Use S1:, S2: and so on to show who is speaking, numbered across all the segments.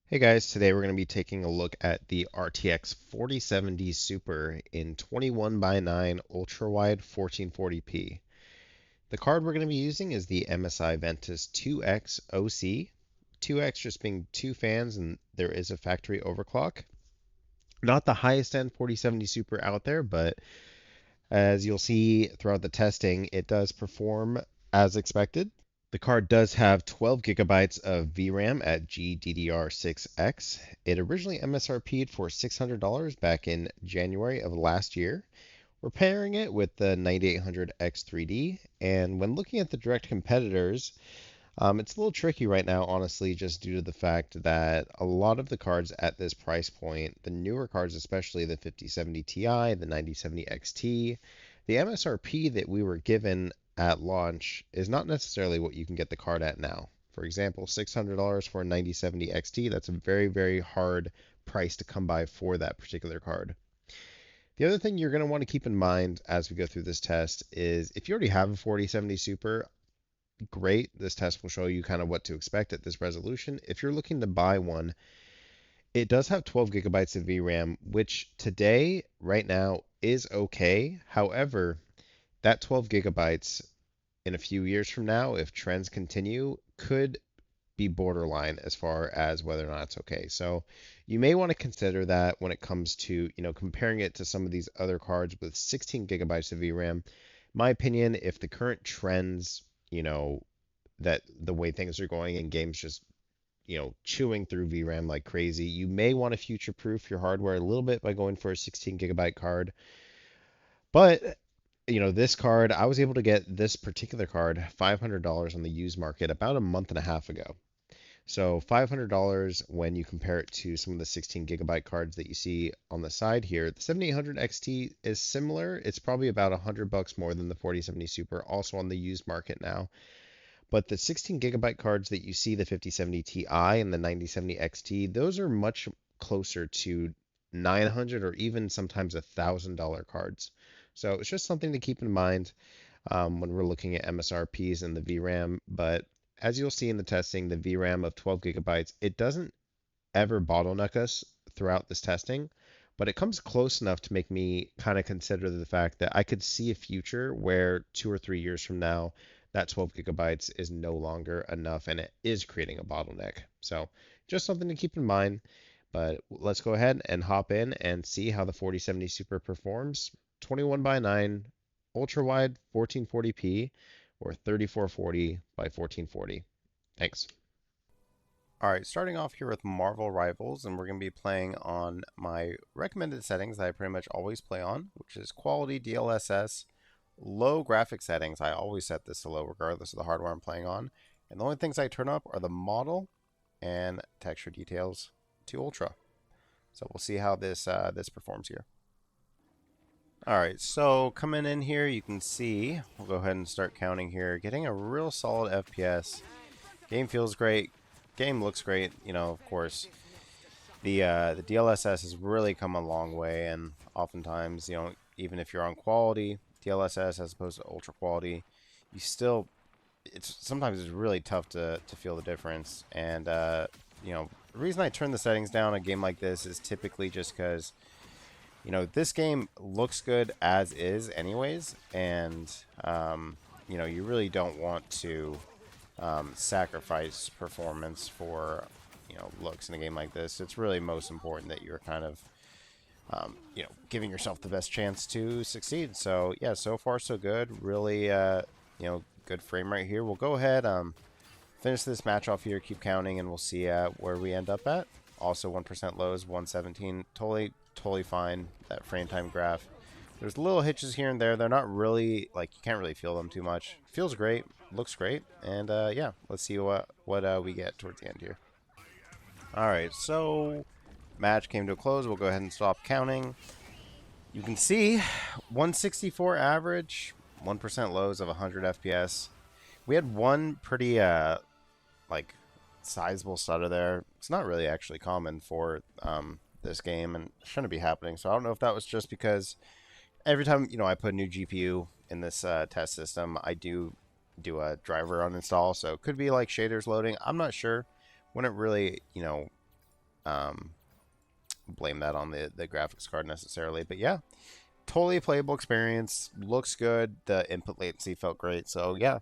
S1: Hey guys, today we're going to be taking a look at the RTX 4070 Super in 21 by 9 ultra-wide 1440p. The card we're going to be using is the MSI Ventus 2X OC. 2X just being two fans and there is a factory overclock. Not the highest end 4070 Super out there, but as you'll see throughout the testing, it does perform as expected. The card does have 12 gigabytes of VRAM at GDDR6X. It originally MSRP'd for $600 back in January of last year. We're pairing it with the 9800X3D, and when looking at the direct competitors, it's a little tricky right now, honestly, just due to the fact that a lot of the cards at this price point, the newer cards, especially the 5070 Ti, the 9070 XT, the MSRP that we were given at launch is not necessarily what you can get the card at now. For example, $600 for a 9070 XT, that's a very, very hard price to come by for that particular card. The other thing you're going to want to keep in mind as we go through this test is if you already have a 4070 Super, great. This test will show you kind of what to expect at this resolution. If you're looking to buy one, it does have 12 gigabytes of VRAM, which today, right now, is okay. However, that 12 gigabytes in a few years from now, if trends continue, could be borderline as far as whether or not it's okay. So you may want to consider that when it comes to, comparing it to some of these other cards with 16 gigabytes of VRAM. My opinion, if the current trends, that the way things are going and games just, chewing through VRAM like crazy, you may want to future-proof your hardware a little bit by going for a 16 gigabyte card. But this card, I was able to get this particular card $500 on the used market about a month and a half ago. So $500 when you compare it to some of the 16 gigabyte cards that you see on the side here. The 7800 XT is similar. It's probably about $100 more than the 4070 Super, also on the used market now. But the 16 gigabyte cards that you see, the 5070 Ti and the 9070 XT, those are much closer to 900 or even sometimes $1,000 cards. So it's just something to keep in mind when we're looking at MSRPs and the VRAM. But as you'll see in the testing, the VRAM of 12 gigabytes, it doesn't ever bottleneck us throughout this testing, but it comes close enough to make me kind of consider the fact that I could see a future where 2 or 3 years from now, that 12 gigabytes is no longer enough and it is creating a bottleneck. So just something to keep in mind. But let's go ahead and hop in and see how the 4070 Super performs. 21 by 9 ultra wide 1440p or 3440 by 1440. Thanks. All right, starting off here with Marvel Rivals, and we're going to be playing on my recommended settings that I pretty much always play on, which is quality, DLSS, low graphic settings. I always set this to low regardless of the hardware I'm playing on. And the only things I turn up are the model and texture details to ultra. So we'll see how this performs here. All right, so coming in here, you can see, we'll go ahead and start counting here, getting a real solid FPS. Game feels great. Game looks great. Of course, the DLSS has really come a long way, and oftentimes, even if you're on quality DLSS as opposed to ultra quality, you still, sometimes it's really tough to feel the difference. And the reason I turn the settings down a game like this is typically just because this game looks good as is anyways, and you really don't want to sacrifice performance for looks in a game like this. It's really most important that you're kind of giving yourself the best chance to succeed. So yeah, so far so good. Really good frame rate here. We'll go ahead finish this match off here, keep counting, and we'll see where we end up at. Also 1% lows, 117, totally fine. That frame time graph, there's little hitches here and there. They're not really, like, you can't really feel them too much. Feels great, looks great, and yeah, let's see what we get towards the end here. All right, so match came to a close. We'll go ahead and stop counting. You can see 164 average, 1% lows of 100 FPS. We had one pretty like sizable stutter there. It's not really actually common for this game, and it shouldn't be happening. So I don't know if that was just because every time I put a new GPU in this test system, I do a driver uninstall. So it could be like shaders loading. I'm not sure. Wouldn't really blame that on the graphics card necessarily. But yeah, totally playable experience. Looks good. The input latency felt great. So yeah,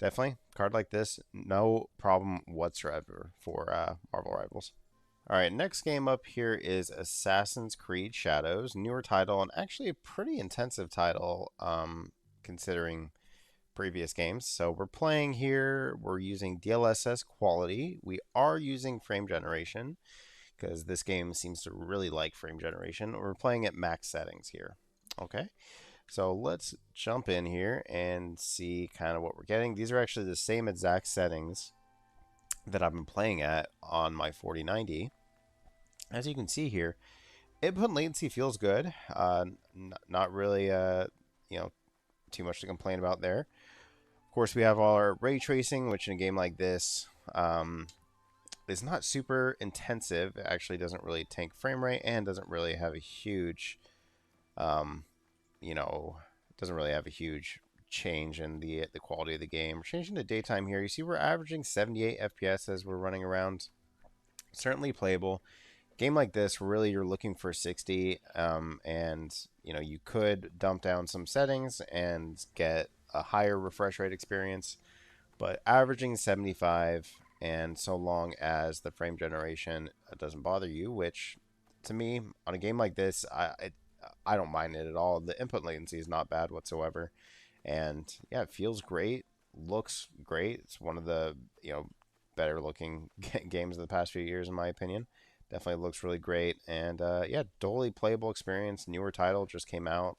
S1: definitely card like this, no problem whatsoever for Marvel Rivals. All right, next game up here is Assassin's Creed Shadows, newer title and actually a pretty intensive title, considering previous games. So we're playing here. We're using DLSS quality. We are using frame generation because this game seems to really like frame generation. We're playing at max settings here. Okay, so let's jump in here and see kind of what we're getting. These are actually the same exact settings that I've been playing at on my 4090. As you can see here, input latency feels good. Not really, too much to complain about there. Of course, we have our ray tracing, which in a game like this is not super intensive. It actually doesn't really tank frame rate and doesn't really have a huge, doesn't really have a huge change in the quality of the game. We're changing to daytime here. You see we're averaging 78 FPS as we're running around. Certainly playable. Game like this, really you're looking for 60, and you could dump down some settings and get a higher refresh rate experience, but averaging 75, and so long as the frame generation doesn't bother you, which to me on a game like this, I don't mind it at all. The input latency is not bad whatsoever, and yeah, it feels great, looks great. It's one of the better looking games of the past few years in my opinion. Definitely looks really great, and yeah, totally playable experience. Newer title just came out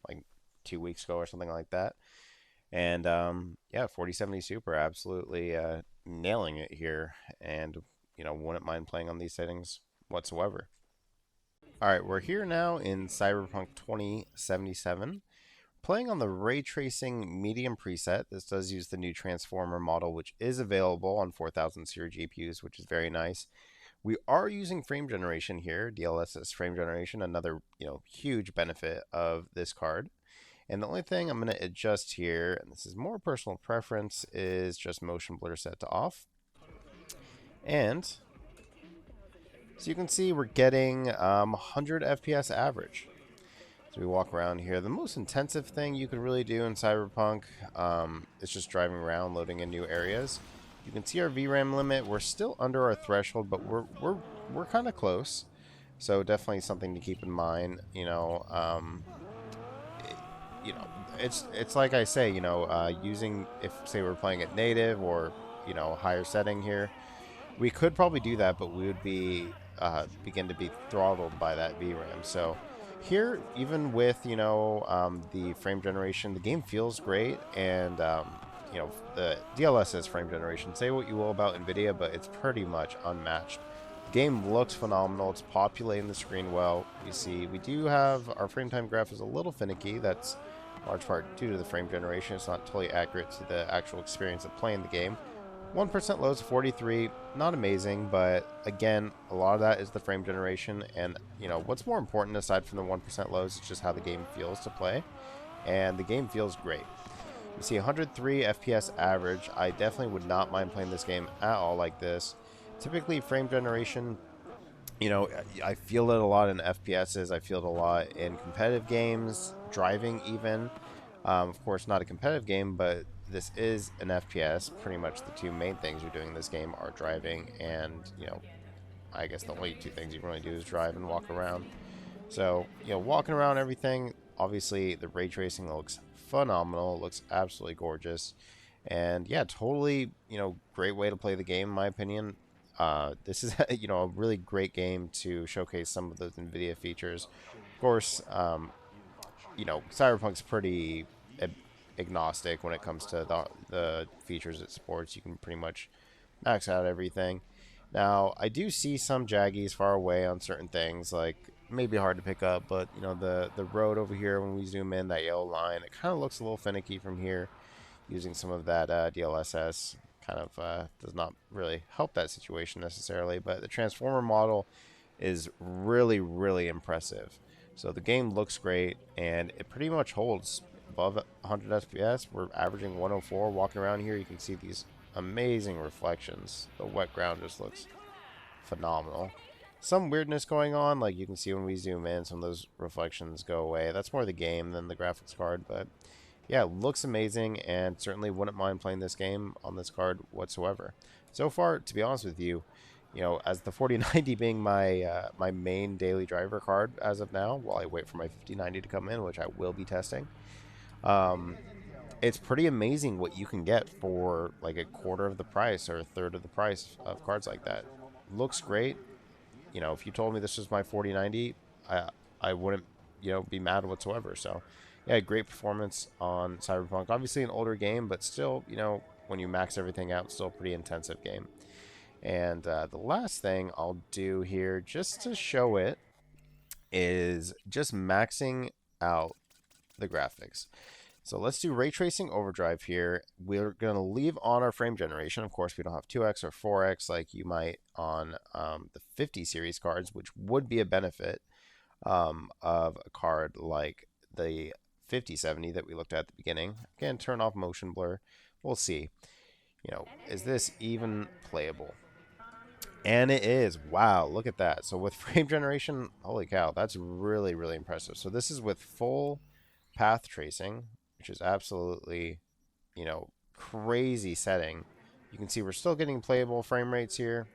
S1: like 2 weeks ago or something like that, and yeah, 4070 Super absolutely nailing it here, and wouldn't mind playing on these settings whatsoever. All right, we're here now in Cyberpunk 2077. Playing on the ray tracing medium preset. This does use the new transformer model, which is available on 4000 series GPUs, which is very nice. We are using frame generation here, DLSS frame generation, another huge benefit of this card. And the only thing I'm going to adjust here, and this is more personal preference, is just motion blur set to off. And so you can see we're getting 100 FPS average. So we walk around here. The most intensive thing you could really do in Cyberpunk is just driving around, loading in new areas. You can see our VRAM limit. We're still under our threshold, but we're kind of close. So definitely something to keep in mind. It's like I say, using, if say we're playing at native or higher setting here, we could probably do that, but we would be begin to be throttled by that VRAM. So here, even with the frame generation, the game feels great, and the DLSS frame generation. Say what you will about NVIDIA, but it's pretty much unmatched. The game looks phenomenal. It's populating the screen well. You see, we do have our frame time graph is a little finicky. That's large part due to the frame generation. It's not totally accurate to the actual experience of playing the game. 1% lows, 43, not amazing, but again, a lot of that is the frame generation, and what's more important aside from the 1% lows is just how the game feels to play, and the game feels great. You see 103 FPS average. I definitely would not mind playing this game at all like this. Typically frame generation, I feel it a lot in FPSs, I feel it a lot in competitive games, driving even. Of course, not a competitive game, but this is an FPS. Pretty much the two main things you're doing in this game are driving and, I guess the only two things you can really do is drive and walk around. So, walking around everything, obviously the ray tracing looks phenomenal. It looks absolutely gorgeous. And yeah, totally, great way to play the game, in my opinion. This is, a really great game to showcase some of those NVIDIA features. Of course, Cyberpunk's pretty agnostic when it comes to the features it supports. You can pretty much max out everything. Now, I do see some jaggies far away on certain things, like maybe hard to pick up, but the road over here, when we zoom in, that yellow line, it kind of looks a little finicky from here. Using some of that DLSS kind of does not really help that situation necessarily, but the transformer model is really, really impressive. So the game looks great, and it pretty much holds above 100 FPS. We're averaging 104. Walking around here, you can see these amazing reflections. The wet ground just looks phenomenal. some weirdness going on. Like you can see when we zoom in, some of those reflections go away. That's more the game than the graphics card, but yeah, looks amazing, and certainly wouldn't mind playing this game on this card whatsoever. So far, to be honest with you, as the 4090 being my main daily driver card as of now, while I wait for my 5090 to come in, which I will be testing, um, it's pretty amazing what you can get for like a quarter of the price or a third of the price of cards like that. Looks great. If you told me this was my 4090, I wouldn't, be mad whatsoever. So, yeah, great performance on Cyberpunk. Obviously an older game, but still, when you max everything out, still a pretty intensive game. And the last thing I'll do here, just to show it, is just maxing out the graphics. So let's do ray tracing overdrive here. We're going to leave on our frame generation. Of course, we don't have 2x or 4x like you might on the 50 series cards, which would be a benefit of a card like the 5070 that we looked at the beginning. Again, turn off motion blur. We'll see. Is this even playable? And it is. Wow, look at that. So with frame generation, holy cow, that's really, really impressive. So this is with full path tracing, which is absolutely, crazy setting. You can see we're still getting playable frame rates here.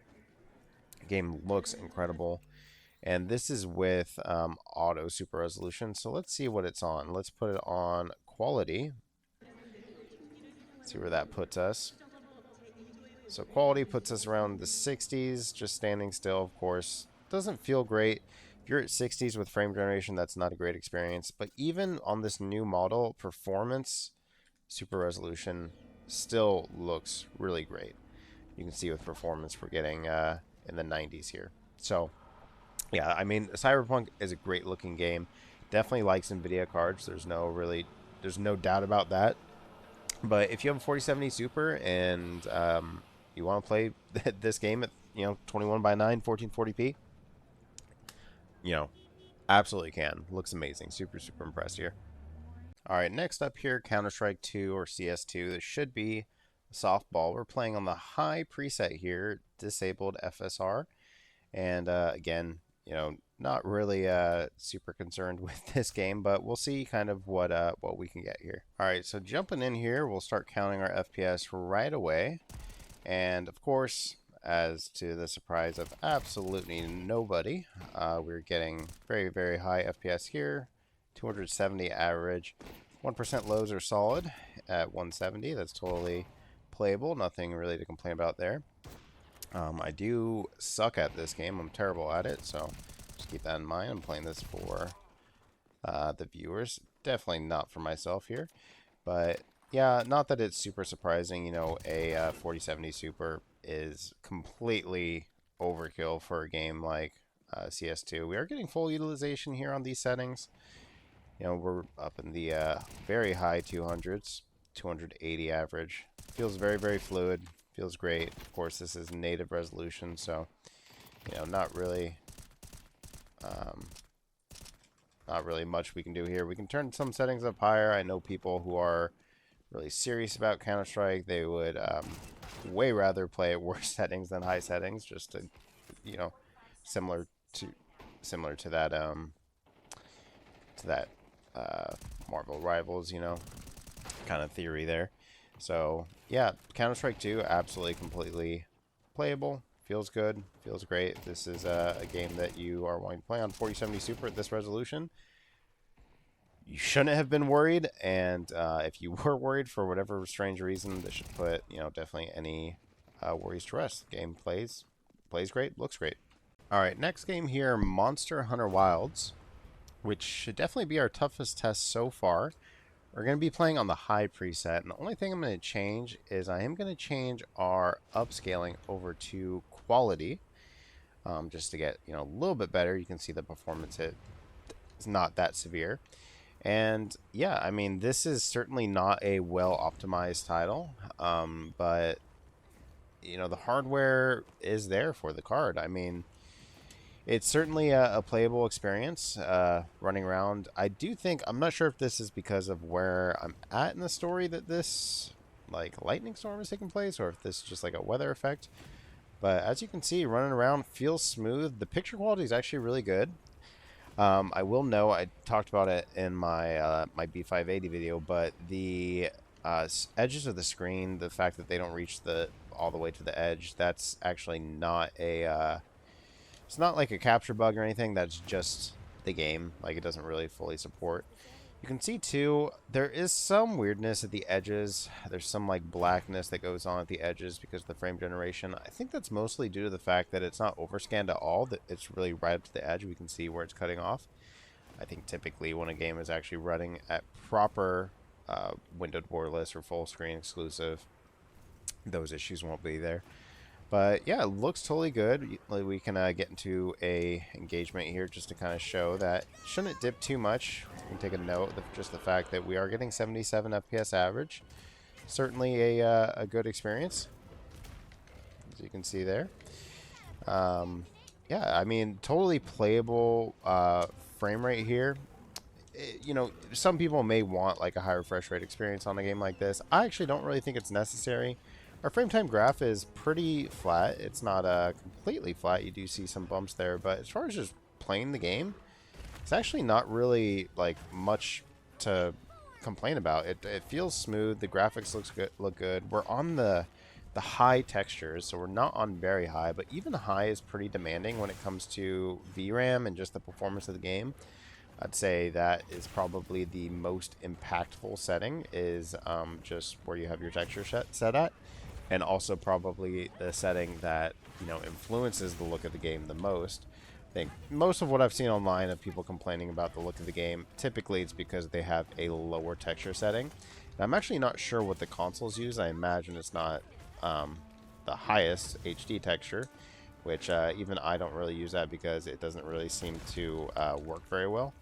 S1: The game looks incredible. And this is with auto super resolution. So let's see what it's on. Let's put it on quality. See where that puts us. So quality puts us around the 60s, just standing still, of course. Doesn't feel great. If you're at 60s with frame generation, that's not a great experience. But even on this new model, performance, super resolution still looks really great. You can see with performance we're getting in the 90s here. So, yeah, I mean, Cyberpunk is a great looking game. Definitely likes NVIDIA cards. There's no doubt about that. But if you have a 4070 Super and you want to play this game at 21 by 9 1440p, absolutely can. Looks amazing. Super impressed here. All right, next up here, Counter-Strike 2 or CS2. This should be a softball. We're playing on the high preset here, disabled FSR, and again, not really super concerned with this game, but we'll see kind of what we can get here. All right, so jumping in here, we'll start counting our FPS right away. And of course, as to the surprise of absolutely nobody, we're getting very, very high FPS here, 270 average. 1% lows are solid at 170. That's totally playable. Nothing really to complain about there. I do suck at this game. I'm terrible at it, so just keep that in mind. I'm playing this for the viewers. Definitely not for myself here. But yeah, not that it's super surprising. A 4070 Super is completely overkill for a game like CS2. We are getting full utilization here on these settings. We're up in the very high 200s, 280 average. Feels very, very fluid. Feels great. Of course, this is native resolution, so not really much we can do here. We can turn some settings up higher. I know people who are really serious about Counter-Strike, they would way rather play at worse settings than high settings, just to similar to that Marvel Rivals kind of theory there. So yeah, Counter-Strike 2 absolutely completely playable. Feels good, feels great. This is a game that you are wanting to play on 4070 Super at this resolution. You shouldn't have been worried, and if you were worried for whatever strange reason, this should put definitely any worries to rest. The game plays great, looks great. All right, next game here, Monster Hunter Wilds, which should definitely be our toughest test so far. We're going to be playing on the high preset, and the only thing I'm going to change is I am going to change our upscaling over to quality, just to get a little bit better. You can see the performance hit is not that severe. And yeah, I mean, this is certainly not a well-optimized title, but the hardware is there for the card. I mean, it's certainly a playable experience running around. I do think, I'm not sure if this is because of where I'm at in the story that this lightning storm is taking place, or if this is just like a weather effect. But as you can see, running around feels smooth. The picture quality is actually really good. I will know, I talked about it in my my B580 video, but the edges of the screen, the fact that they don't reach all the way to the edge, that's actually not a it's not like a capture bug or anything. That's just the game. Like, it doesn't really fully support. You can see too, there is some weirdness at the edges. There's some like blackness that goes on at the edges because of the frame generation. I think that's mostly due to the fact that it's not overscanned at all, that it's really right up to the edge. We can see where it's cutting off. I think typically when a game is actually running at proper windowed borderless or full screen exclusive, those issues won't be there. But yeah, it looks totally good. We can get into a engagement here just to kind of show that it shouldn't dip too much. We can take a note of just the fact that we are getting 77 FPS average. Certainly a good experience, as you can see there. Yeah, I mean, totally playable frame rate here. You know, some people may want like a high refresh rate experience on a game like this. I actually don't really think it's necessary. Our frame time graph is pretty flat. It's not completely flat. You do see some bumps there, but as far as just playing the game, it's actually not really like much to complain about. It feels smooth. The graphics look good. We're on the high textures, so we're not on very high, but even high is pretty demanding when it comes to VRAM and just the performance of the game. I'd say that is probably the most impactful setting, is just where you have your texture set at. And also probably the setting that, you know, influences the look of the game the most. I think most of what I've seen online of people complaining about the look of the game, typically it's because they have a lower texture setting. And I'm actually not sure what the consoles use. I imagine it's not the highest HD texture, which even I don't really use that because it doesn't really seem to work very well.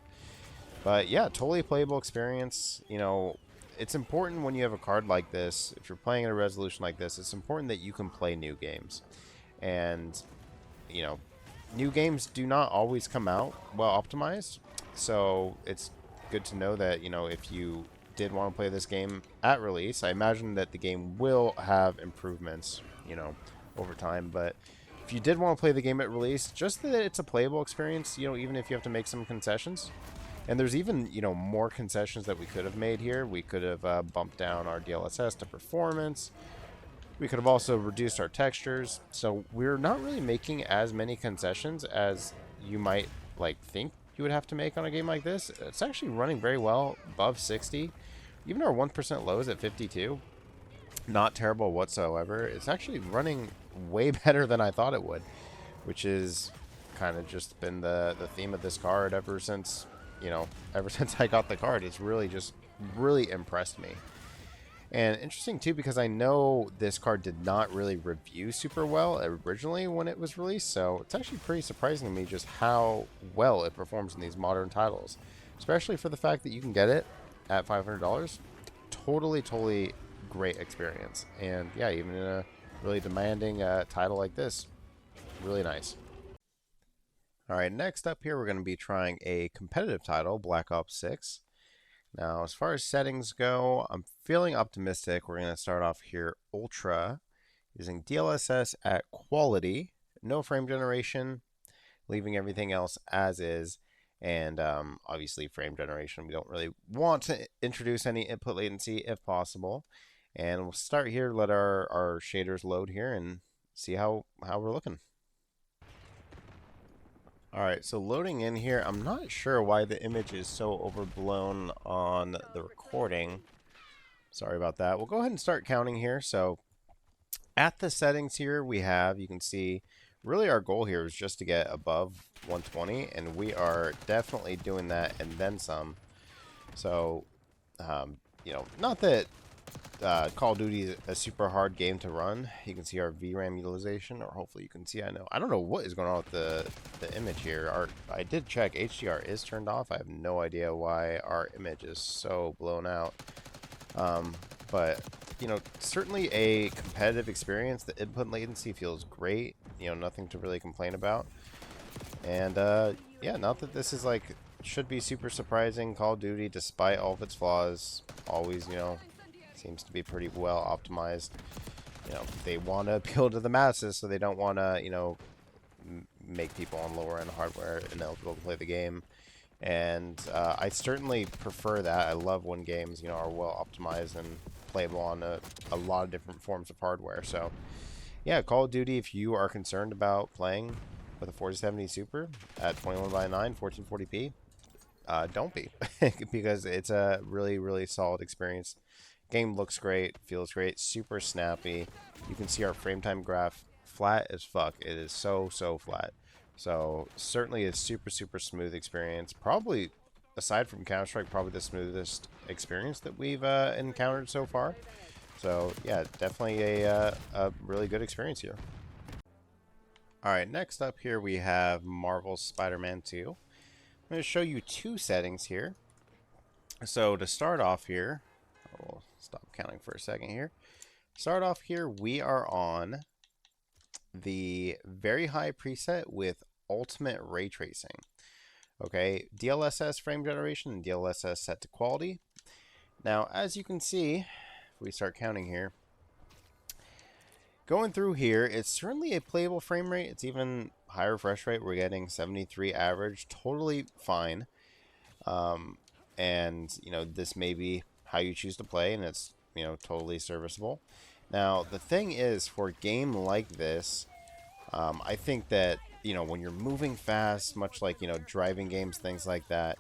S1: But yeah, totally playable experience. You know, it's important when you have a card like this, if you're playing at a resolution like this, it's important that you can play new games. And, you know, new games do not always come out well optimized. So it's good to know that, you know, if you did want to play this game at release, I imagine that the game will have improvements, you know, over time. But if you did want to play the game at release, just that it's a playable experience, you know, even if you have to make some concessions. And there's even, you know, more concessions that we could have made here. We could have bumped down our DLSS to performance. We could have also reduced our textures. So we're not really making as many concessions as you might like think you would have to make on a game like this. It's actually running very well, above 60. Even our 1% lows at 52. Not terrible whatsoever. It's actually running way better than I thought it would, which is kind of just been the theme of this card ever since, you know, ever since I got the card. It's really just really impressed me. And interesting too, because I know this card did not really review super well originally when it was released, so it's actually pretty surprising to me just how well it performs in these modern titles, especially for the fact that you can get it at $500. Totally great experience. And yeah, even in a really demanding title like this, really nice. Alright, next up here we're going to be trying a competitive title, Black Ops 6. Now, as far as settings go, I'm feeling optimistic. We're going to start off here Ultra, using DLSS at quality, no frame generation, leaving everything else as is, and obviously frame generation. We don't really want to introduce any input latency if possible. And we'll start here, let our shaders load here, and see how we're looking. Alright, so loading in here, I'm not sure why the image is so overblown on the recording. Sorry about that. We'll go ahead and start counting here. So at the settings here we have, you can see, really our goal here is just to get above 120, and we are definitely doing that and then some. So, you know, not that Call of Duty is a super hard game to run. You can see our VRAM utilization, or hopefully you can see, I don't know what is going on with the image here. I did check, HDR is turned off. I have no idea why our image is so blown out. But, you know, certainly a competitive experience. The input latency feels great. You know, nothing to really complain about. And, yeah, not that this is like, should be super surprising. Call of Duty, despite all of its flaws, always, you know, seems to be pretty well optimized. they want to appeal to the masses, so they don't want to, make people on lower end hardware ineligible to play the game. And I certainly prefer that. I love when games, are well optimized and playable on a lot of different forms of hardware. So, yeah, Call of Duty, if you are concerned about playing with a 4070 Super at 21:9, 1440p, don't be, because it's a really, really solid experience. Game looks great, feels great, super snappy. You can see our frame time graph flat as fuck. It is so, so flat. So certainly a super, super smooth experience. Probably, aside from Counter-Strike, probably the smoothest experience that we've encountered so far. So yeah, definitely a really good experience here. Alright, next up here we have Marvel's Spider-Man 2. I'm going to show you two settings here. So to start off here, we'll stop counting for a second here. Start off here, we are on the very high preset with ultimate ray tracing. Okay, DLSS frame generation and DLSS set to quality. Now, as you can see, if we start counting here, going through here, it's certainly a playable frame rate. It's even higher refresh rate. We're getting 73 average, totally fine. And, this may be how you choose to play, and it's, totally serviceable. Now, the thing is, for a game like this, I think that, when you're moving fast, much like, driving games, things like that,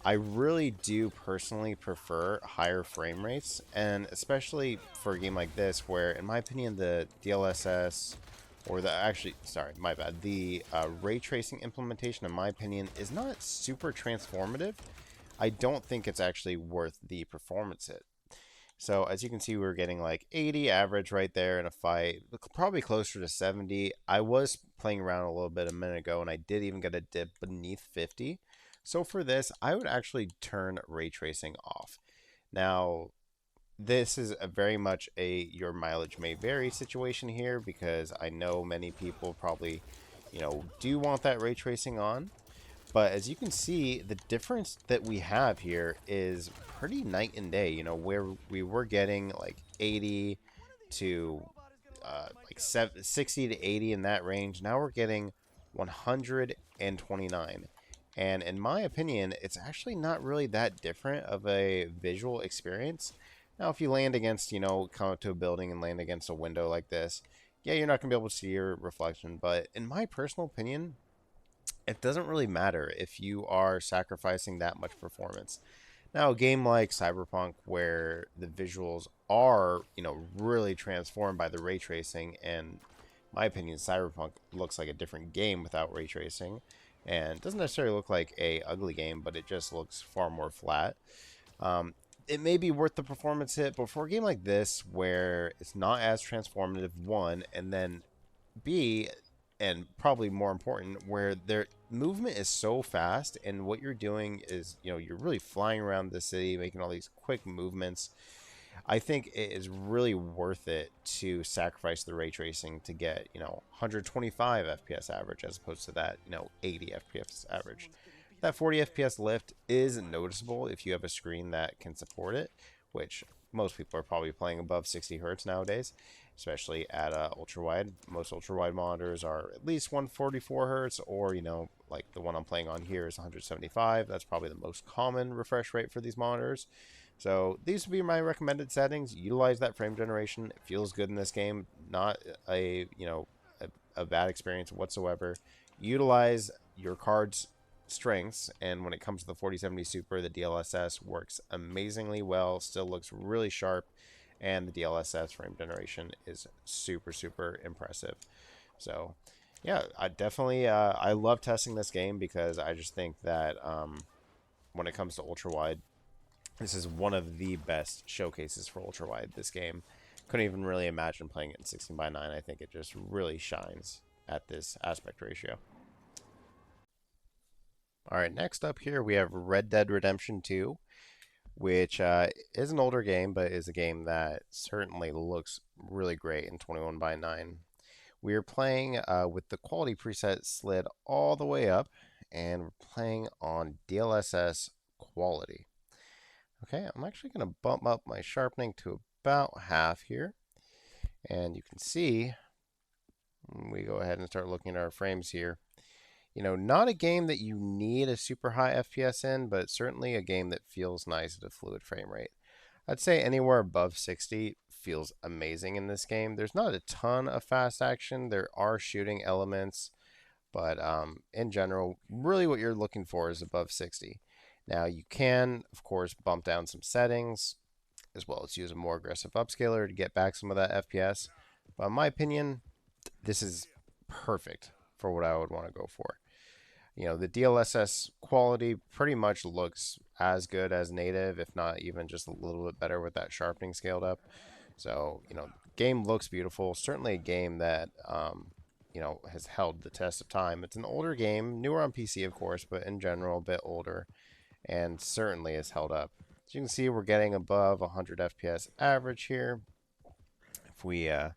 S1: I really do personally prefer higher frame rates, and especially for a game like this, where, in my opinion, the DLSS, or the ray tracing implementation, in my opinion, is not super transformative. I don't think it's actually worth the performance hit. So as you can see, we're getting like 80 average right there in a fight, probably closer to 70. I was playing around a little bit a minute ago, and I did even get a dip beneath 50. So for this, I would actually turn ray tracing off. Now, this is a very much a your mileage may vary situation here, because I know many people probably, do want that ray tracing on. But as you can see, the difference that we have here is pretty night and day. Where we were getting like 80 to like 60 to 80 in that range. Now we're getting 129. And in my opinion, it's actually not really that different of a visual experience. Now, if you land against, come up to a building and land against a window like this, yeah, you're not going to be able to see your reflection. But in my personal opinion, it doesn't really matter if you are sacrificing that much performance. Now, a game like Cyberpunk, where the visuals are, really transformed by the ray tracing, and my opinion, Cyberpunk looks like a different game without ray tracing, and doesn't necessarily look like a ugly game, but it just looks far more flat. It may be worth the performance hit, but for a game like this, where it's not as transformative, one, and then B, and probably more important, where their movement is so fast, and what you're doing is, you're really flying around the city, making all these quick movements. I think it is really worth it to sacrifice the ray tracing to get, 125 FPS average as opposed to that, 80 FPS average. That 40 FPS lift is noticeable if you have a screen that can support it, which most people are probably playing above 60 hertz nowadays, especially at ultra-wide. Most ultra-wide monitors are at least 144 hertz, or, like the one I'm playing on here is 175. That's probably the most common refresh rate for these monitors. So these would be my recommended settings. Utilize that frame generation. It feels good in this game. Not a bad experience whatsoever. Utilize your card's strengths, and when it comes to the 4070 Super, the DLSS works amazingly well, still looks really sharp, and the DLSS frame generation is super, super impressive. So yeah, I definitely I love testing this game, because I just think that when it comes to ultra wide, this is one of the best showcases for ultra wide. This game, couldn't even really imagine playing it in 16:9. I think it just really shines at this aspect ratio. All right, next up here we have Red Dead Redemption 2, which is an older game, but is a game that certainly looks really great in 21:9. We are playing with the quality preset slid all the way up, and we're playing on DLSS quality. Okay, I'm actually going to bump up my sharpening to about half here. And you can see, when we go ahead and start looking at our frames here, you know, not a game that you need a super high FPS in, but certainly a game that feels nice at a fluid frame rate. I'd say anywhere above 60 feels amazing in this game. There's not a ton of fast action. There are shooting elements, but in general, really what you're looking for is above 60. Now you can, of course, bump down some settings, as well as use a more aggressive upscaler to get back some of that FPS. But in my opinion, this is perfect for what I would want to go for. You know, the DLSS quality pretty much looks as good as native, if not even just a little bit better with that sharpening scaled up. So, you know, game looks beautiful. Certainly a game that, you know, has held the test of time. It's an older game, newer on PC, of course, but in general, a bit older, and certainly has held up. As you can see, we're getting above 100 FPS average here. If we, let's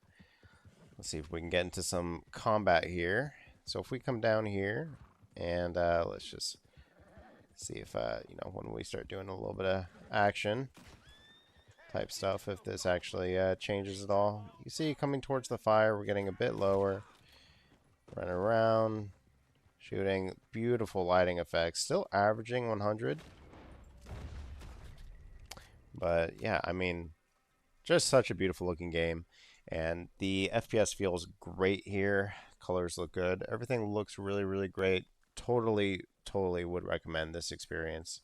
S1: see if we can get into some combat here. So if we come down here, and let's just see if, you know, when we start doing a little bit of action type stuff, if this actually changes at all. You see, coming towards the fire, we're getting a bit lower. Running around, shooting, beautiful lighting effects. Still averaging 100. But yeah, I mean, just such a beautiful looking game. And the FPS feels great here. Colors look good. Everything looks really, really great. Totally would recommend this experience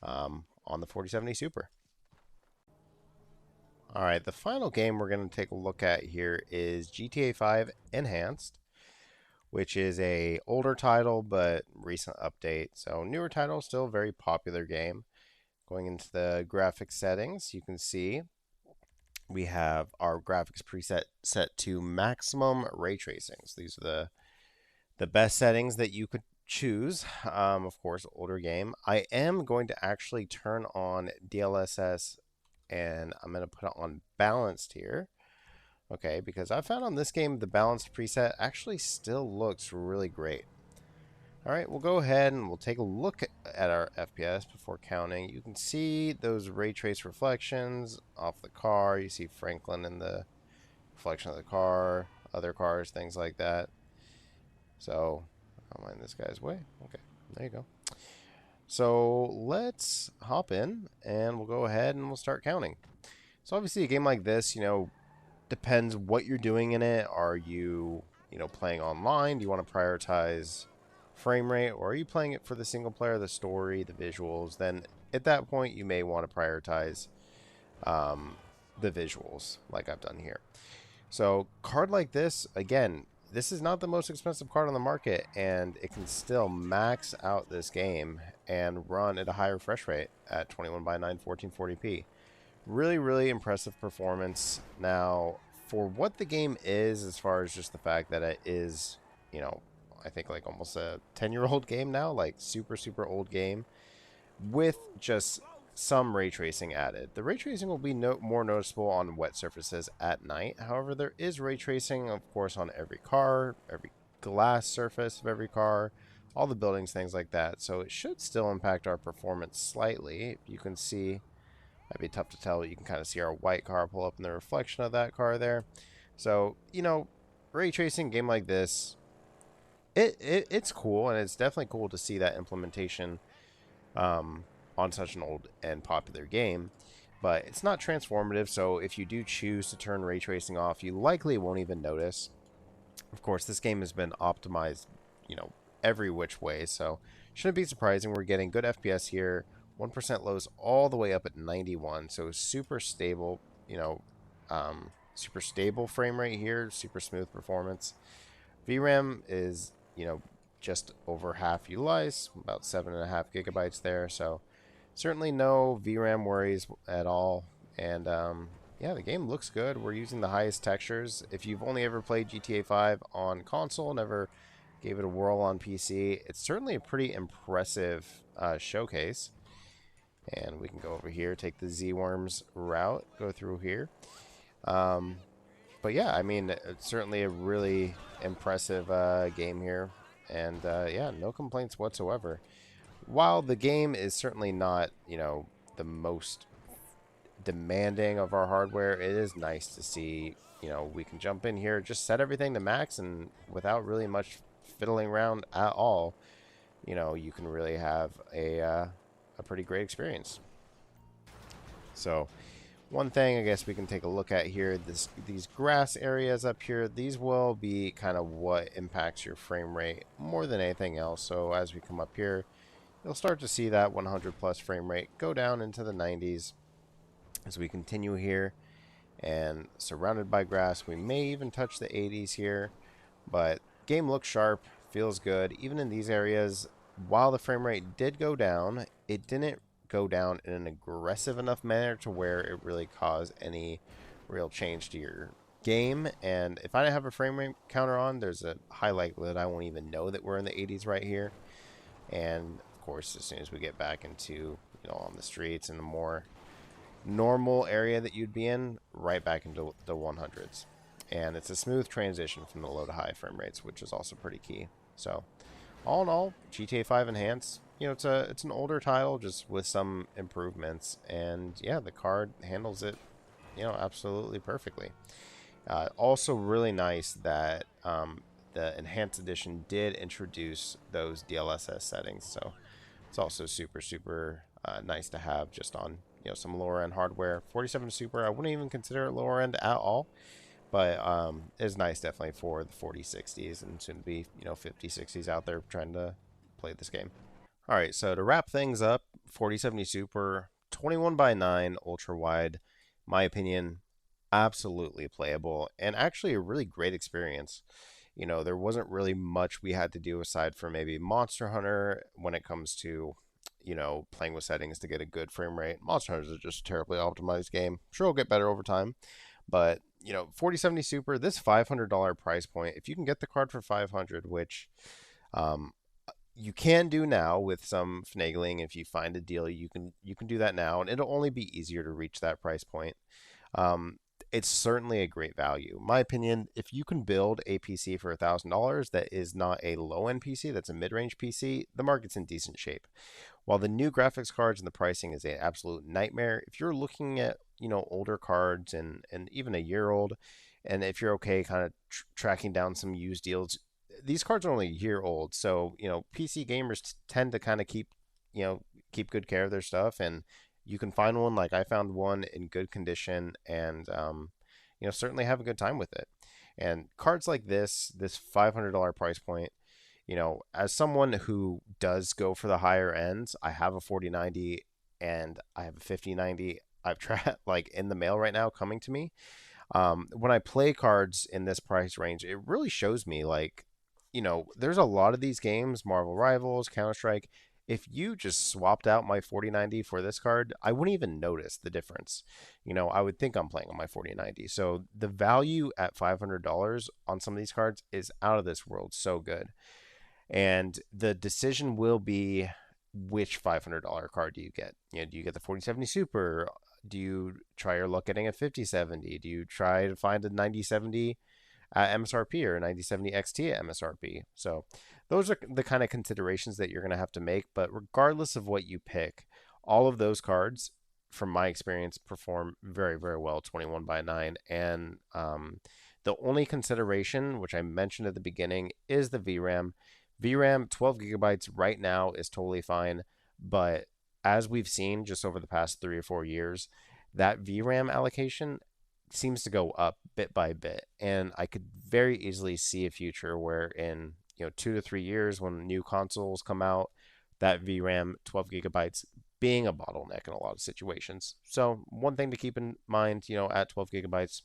S1: on the 4070 Super. Alright, the final game we're going to take a look at here is GTA 5 Enhanced, which is a older title but recent update. So newer title, still a very popular game. Going into the graphics settings, you can see we have our graphics preset set to maximum ray tracing. So these are the best settings that you could choose. Of course, older game. I am going to actually turn on DLSS, and I'm going to put it on balanced here. Okay, because I found on this game the balanced preset actually still looks really great. Alright, we'll go ahead and we'll take a look at our FPS before counting. You can see those ray trace reflections off the car. You see Franklin in the reflection of the car, other cars, things like that. So, I'll mind this guy's way. Okay, there you go. So, let's hop in and we'll go ahead and we'll start counting. So, obviously, a game like this, you know, depends what you're doing in it. Are you, you know, playing online? Do you want to prioritize frame rate, or are you playing it for the single player, the story, the visuals? Then at that point you may want to prioritize the visuals like I've done here. So card like this, again, this is not the most expensive card on the market, and it can still max out this game and run at a high refresh rate at 21:9 1440p. Really impressive performance. Now, for what the game is, as far as just the fact that it is, you know, I think like almost a 10-year-old game now, like super old game, with just some ray tracing added. The ray tracing will be more noticeable on wet surfaces at night. However, there is ray tracing, of course, on every car, every glass surface of every car, all the buildings, things like that. So it should still impact our performance slightly. You can see, might be tough to tell, but you can kind of see our white car pull up in the reflection of that car there. So, you know, ray tracing game like this, it's cool, and it's definitely cool to see that implementation on such an old and popular game, but it's not transformative. So if you do choose to turn ray tracing off, you likely won't even notice. Of course, this game has been optimized, you know, every which way, so shouldn't be surprising. We're getting good FPS here. 1% lows all the way up at 91, so super stable, you know, super stable frame rate here, super smooth performance. VRAM is, you know, just over half utilized, about 7.5 gigabytes there, so certainly no VRAM worries at all. And yeah, the game looks good. We're using the highest textures. If you've only ever played GTA 5 on console, never gave it a whirl on PC, it's certainly a pretty impressive showcase. And we can go over here, take the Z-Worms route, go through here. But yeah, I mean, it's certainly a really impressive game here. And yeah, no complaints whatsoever. While the game is certainly not, you know, the most demanding of our hardware, it is nice to see, we can jump in here, just set everything to max, and without really much fiddling around at all, you can really have a pretty great experience. So one thing I guess we can take a look at here, these grass areas up here, these will be kind of what impacts your frame rate more than anything else. So as we come up here, you'll start to see that 100 plus frame rate go down into the 90s as we continue here. And surrounded by grass, we may even touch the 80s here, but game looks sharp, feels good. Even in these areas, while the frame rate did go down, it didn't go down in an aggressive enough manner to where it really caused any real change to your game. And if I didn't have a frame rate counter on, there's a high likelihood I won't even know that we're in the 80s right here. And of course, as soon as we get back into, on the streets and the more normal area that you'd be in, right back into the 100s. And it's a smooth transition from the low to high frame rates, which is also pretty key. So all in all, GTA 5 Enhanced, it's an older title just with some improvements, and yeah, the card handles it, absolutely perfectly. Also really nice that the Enhanced Edition did introduce those DLSS settings, so it's also super nice to have just on some lower end hardware. 47 Super, I wouldn't even consider it lower end at all, but it's nice definitely for the 4060s and soon to be 5060s out there trying to play this game. All right, so to wrap things up, 4070 Super, 21:9 ultra wide, my opinion, absolutely playable and actually a really great experience. There wasn't really much we had to do aside from maybe Monster Hunter when it comes to playing with settings to get a good frame rate. Monster Hunter is just a terribly optimized game. Sure, it'll get better over time, but 4070 Super, this $500 price point, if you can get the card for 500, which you can do now with some finagling, if you find a deal, you can do that now, and it'll only be easier to reach that price point. It's certainly a great value. In my opinion, if you can build a PC for $1,000 that is not a low-end PC, that's a mid-range PC, the market's in decent shape. While the new graphics cards and the pricing is an absolute nightmare, if you're looking at older cards and even a year old, and if you're okay kind of tracking down some used deals, these cards are only a year old, so PC gamers tend to kind of keep good care of their stuff, and you can find one like I found one in good condition, and certainly have a good time with it. And cards like this $500 price point, as someone who does go for the higher ends, I have a 4090 and I have a 5090. I've tried like in the mail right now coming to me. When I play cards in this price range, it really shows me like, there's a lot of these games, Marvel Rivals, Counter-Strike. If you just swapped out my 4090 for this card, I wouldn't even notice the difference. I would think I'm playing on my 4090. So the value at $500 on some of these cards is out of this world. So good. And the decision will be which $500 card do you get? Do you get the 4070 Super? Do you try your luck getting a 5070? Do you try to find a 9070 at MSRP or a 9070 XT at MSRP? So those are the kind of considerations that you're going to have to make. But regardless of what you pick, all of those cards, from my experience, perform very well 21:9. And the only consideration, which I mentioned at the beginning, is the VRAM. VRAM 12 gigabytes right now is totally fine, but as we've seen just over the past 3 or 4 years, that VRAM allocation seems to go up bit by bit, and I could very easily see a future where in 2 to 3 years, when new consoles come out, that VRAM 12 gigabytes being a bottleneck in a lot of situations. So one thing to keep in mind, at 12 gigabytes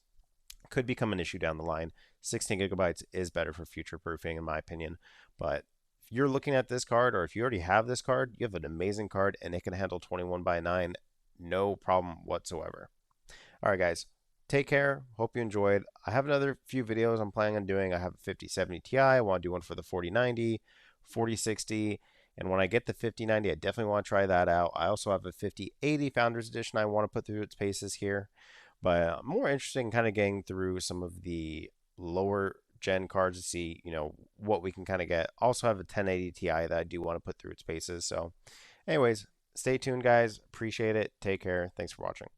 S1: could become an issue down the line. 16 gigabytes is better for future proofing, in my opinion. But if you're looking at this card, or if you already have this card, you have an amazing card and it can handle 21:9, no problem whatsoever. All right, guys, take care. Hope you enjoyed. I have another few videos I'm planning on doing. I have a 5070 Ti. I want to do one for the 4090, 4060. And when I get the 5090, I definitely want to try that out. I also have a 5080 Founders Edition I want to put through its paces here. But I'm more interested in kind of getting through some of the lower gen cards to see, what we can kind of get. Also have a 1080 Ti that I do want to put through its paces. So anyways, stay tuned, guys. Appreciate it. Take care. Thanks for watching.